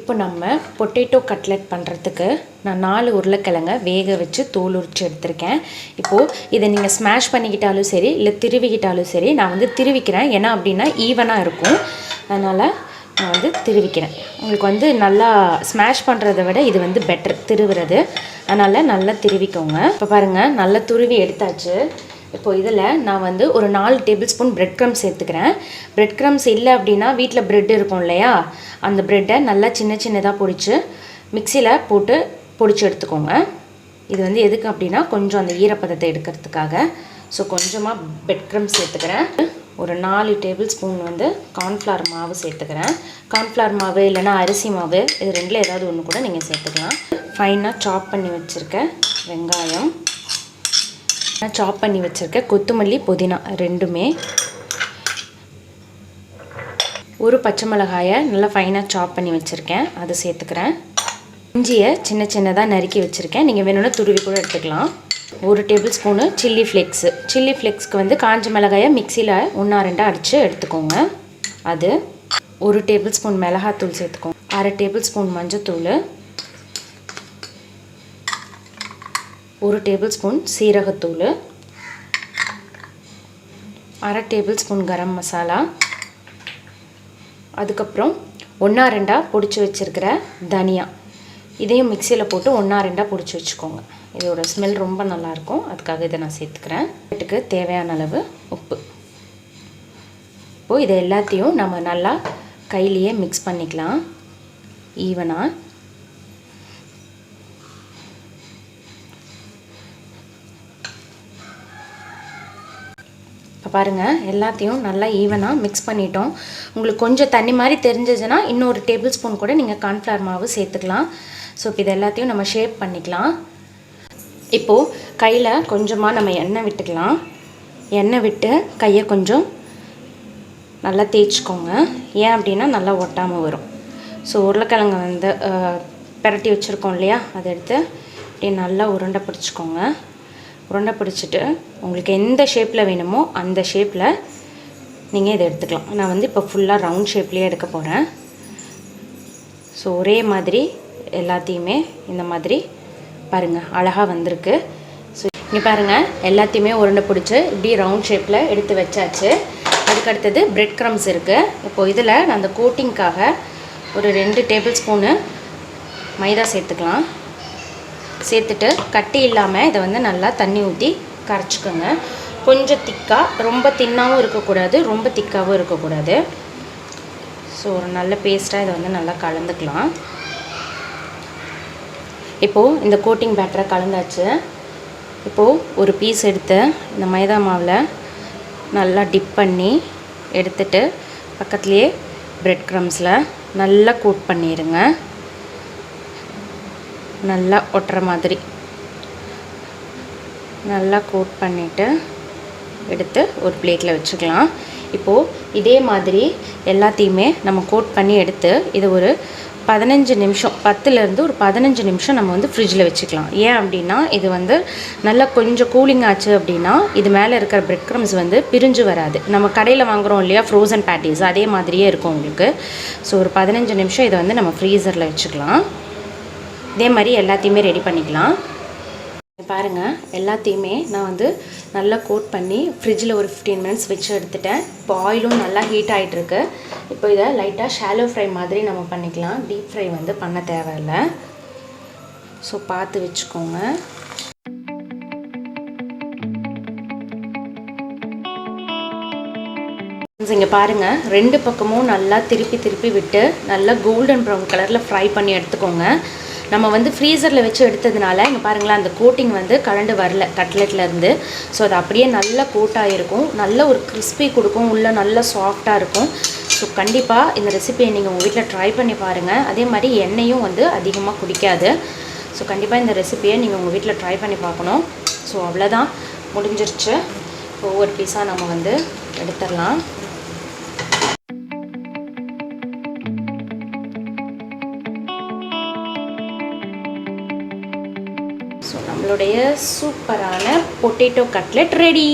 இப்போ நம்ம potato cutlet பண்ணுறதுக்கு நான் 4 உருளைக்கிழங்க வேக வச்சு தோல் உரித்து எடுத்திருக்கேன். இப்போது இதை நீங்கள் ஸ்மாஷ் பண்ணிக்கிட்டாலும் சரி இல்லை திருவிக்கிட்டாலும் சரி, நான் வந்து திருவிக்கிறேன். ஏன்னா அப்படின்னா ஈவனாக இருக்கும், அதனால் நான் வந்து திருவிக்கிறேன். உங்களுக்கு வந்து நல்லா ஸ்மாஷ் பண்ணுறதை விட இது வந்து பெட்டர் திருவுறது, அதனால் நல்லா திருவிக்கோங்க. இப்போ பாருங்கள், நல்லா துருவி எடுத்தாச்சு. இப்போது இதில் நான் வந்து ஒரு 4 டேபிள் ஸ்பூன் பிரெட் க்ரம்ஸ் சேர்த்துக்கிறேன். பிரெட் க்ரம்ஸ் இல்லை அப்படின்னா வீட்டில் ப்ரெட் இருக்கும் இல்லையா, அந்த ப்ரெட்டை நல்லா சின்ன சின்னதாக பொடிச்சு மிக்சியில் போட்டு பொடிச்சு எடுத்துக்கோங்க. இது வந்து எதுக்கு அப்படின்னா கொஞ்சம் அந்த ஈரப்பதத்தை எடுக்கிறதுக்காக. ஸோ கொஞ்சமாக பிரெட் க்ரம்ஸ் சேர்த்துக்கிறேன். ஒரு 4 டேபிள் ஸ்பூன் வந்து கார்ன்ஃப்ளவர் மாவு சேர்த்துக்கிறேன். கார்ன்ஃப்ளவர் மாவு இல்லைனா அரிசி மாவு, இது ரெண்டில் ஏதாவது ஒன்று கூட நீங்கள் சேர்த்துக்கலாம். ஃபைனாக சாப் பண்ணி வச்சுருக்க வெங்காயம், சாப் பண்ணி வச்சுருக்க கொத்தமல்லி புதினா ரெண்டுமே, ஒரு பச்சை மிளகாயை நல்லா ஃபைனாக சாப் பண்ணி வச்சுருக்கேன், அதை சேர்த்துக்கிறேன். இஞ்சியை சின்ன சின்னதாக நறுக்கி வச்சுருக்கேன், நீங்கள் வேணும்னா துருவி கூட எடுத்துக்கலாம். ஒரு tablespoon chilli flakes. Chilli ஃப்ளேக்ஸ்க்கு வந்து காஞ்ச மிளகாயை மிக்சியில் 1-2 அடித்து எடுத்துக்கோங்க. அது ஒரு டேபிள் ஸ்பூன் மிளகாத்தூள் சேர்த்துக்கோங்க. 1/2 டேபிள் ஸ்பூன் மஞ்சத்தூள், 1 டேபிள் ஸ்பூன் சீரகத்தூள், 1/2 டேபிள் ஸ்பூன் கரம் மசாலா, அதுக்கப்புறம் 1-2 பொடிச்சு வச்சுருக்கிற தனியா, இதையும் மிக்சியில் போட்டு 1-2 பொடிச்சு வச்சுக்கோங்க. இதோட ஸ்மெல் ரொம்ப நல்லாயிருக்கும், அதுக்காக இதை நான் சேர்த்துக்கிறேன். வீட்டுக்கு தேவையான அளவு உப்பு. இப்போது இதை எல்லாத்தையும் நம்ம நல்லா கையிலேயே மிக்ஸ் பண்ணிக்கலாம் ஈவனாக. இப்போ பாருங்கள், எல்லாத்தையும் நல்லா ஈவனாக மிக்ஸ் பண்ணிட்டோம். உங்களுக்கு கொஞ்சம் தண்ணி மாதிரி தெரிஞ்சிச்சுன்னா இன்னொரு டேபிள் ஸ்பூன் கூட நீங்கள் கார்ன்ஃப்ளவர் மாவு சேர்த்துக்கலாம். ஸோ இப்போ இது எல்லாத்தையும் நம்ம ஷேப் பண்ணிக்கலாம். இப்போது கையில் கொஞ்சமாக நம்ம எண்ணெய் விட்டுக்கலாம். எண்ணெய் விட்டு கையை கொஞ்சம் நல்லா தேய்ச்சிக்கோங்க. ஏன் அப்படின்னா நல்லா ஒட்டாமல் வரும். ஸோ உருளைக்கிழங்கு வந்து பிரட்டி வச்சுருக்கோம் இல்லையா, அதை எடுத்து இப்படி நல்லா உருண்டை பிடிச்சிக்கோங்க. உருண்டை பிடிச்சிட்டு உங்களுக்கு எந்த ஷேப்பில் வேணுமோ அந்த ஷேப்பில் நீங்கள் இதை எடுத்துக்கலாம். நான் வந்து இப்போ ஃபுல்லாக ரவுண்ட் ஷேப்லேயே எடுக்க போகிறேன். ஸோ ஒரே மாதிரி எல்லாத்தையுமே இந்த மாதிரி பாருங்கள் அழகாக வந்திருக்கு. ஸோ இங்கே பாருங்கள், எல்லாத்தையுமே உருண்டை பிடிச்சி இப்படி ரவுண்ட் ஷேப்பில் எடுத்து வச்சாச்சு. அதுக்கடுத்தது பிரெட் க்ரம்ஸ் இருக்குது. இப்போது இதில் நான் அந்த கோட்டிங்காக ஒரு 2 டேபிள் ஸ்பூனு மைதா சேர்த்துக்கலாம். சேர்த்துட்டு கட்டி இல்லாமல் இதை வந்து நல்லா தண்ணி ஊற்றி கரைச்சிக்கோங்க. கொஞ்சம் திக்காக, ரொம்ப தின்னாகவும் இருக்கக்கூடாது, ரொம்ப திக்காகவும் இருக்கக்கூடாது. ஸோ ஒரு நல்ல பேஸ்ட்டாக இதை வந்து நல்லா கலந்துக்கலாம். இப்போது இந்த கோட்டிங் பேட்டரை கலந்தாச்சு. இப்போது ஒரு பீஸ் எடுத்து இந்த மைதா மாவில் நல்லா டிப் பண்ணி எடுத்துட்டு பக்கத்துலேயே பிரெட் க்ரம்ஸில் நல்லா கோட் பண்ணிடுங்க. நல்லா ஒட்டுற மாதிரி நல்லா கோட் பண்ணிவிட்டு எடுத்து ஒரு பிளேட்டில் வச்சுக்கலாம். இப்போது இதே மாதிரி எல்லாத்தையுமே நம்ம கோட் பண்ணி எடுத்து இதை ஒரு 15 நிமிஷம், 10லேருந்து ஒரு 15 நிமிஷம் நம்ம வந்து ஃப்ரிட்ஜில் வச்சுக்கலாம். ஏன் அப்படின்னா இது வந்து நல்லா கொஞ்சம் கூலிங் ஆச்சு அப்படின்னா இது மேலே இருக்கிற பிரெட் க்ரம்ஸ் வந்து பிரிஞ்சு வராது. நம்ம கடையில் வாங்குகிறோம் இல்லையா ஃப்ரோசன் பேட்டிஸ், அதே மாதிரியே இருக்கும் உங்களுக்கு. ஸோ ஒரு 15 நிமிஷம் இதை வந்து நம்ம ஃப்ரீசரில் வச்சுக்கலாம். இதே மாதிரி எல்லாத்தையுமே ரெடி பண்ணிக்கலாம். பாருங்கள், எல்லாத்தையுமே நான் வந்து நல்லா கோட் பண்ணி ஃப்ரிட்ஜில் ஒரு 15 மினிட்ஸ் வச்சு எடுத்துட்டேன். இப்போ ஆயிலும் நல்லா ஹீட் ஆகிட்டுருக்கு. இப்போ இதை லைட்டாக ஷாலோ ஃப்ரை மாதிரி நம்ம பண்ணிக்கலாம். டீப் ஃப்ரை வந்து பண்ண தேவையில்லை. ஸோ பார்த்து வச்சுக்கோங்க. இங்கே பாருங்கள், 2 பக்கமும் நல்லா திருப்பி விட்டு நல்லா கோல்டன் ப்ரௌன் கலரில் ஃப்ரை பண்ணி எடுத்துக்கோங்க. நம்ம வந்து ஃப்ரீசரில் வச்சு எடுத்ததுனால இங்கே பாருங்களேன், அந்த கோட்டிங் வந்து கலண்டு வரல கட்லெட்லேருந்து. ஸோ அது அப்படியே நல்லா கோட்டாக இருக்கும், நல்ல ஒரு கிறிஸ்பி கொடுக்கும், உள்ளே நல்லா சாஃப்டாக இருக்கும். ஸோ கண்டிப்பாக இந்த ரெசிபியை நீங்கள் உங்கள் வீட்டில் ட்ரை பண்ணி பாருங்கள். அதே மாதிரி எண்ணெயும் வந்து அதிகமாக குடிக்காது. ஸோ கண்டிப்பாக இந்த ரெசிபியை நீங்கள் உங்கள் வீட்டில் ட்ரை பண்ணி பார்க்கணும். ஸோ அவ்வளோதான், முடிஞ்சிருச்சு. ஒவ்வொரு பீஸாக நம்ம வந்து எடுத்துடலாம். ஸோ நம்மளுடைய சூப்பரான பொட்டேட்டோ கட்லெட் ரெடி.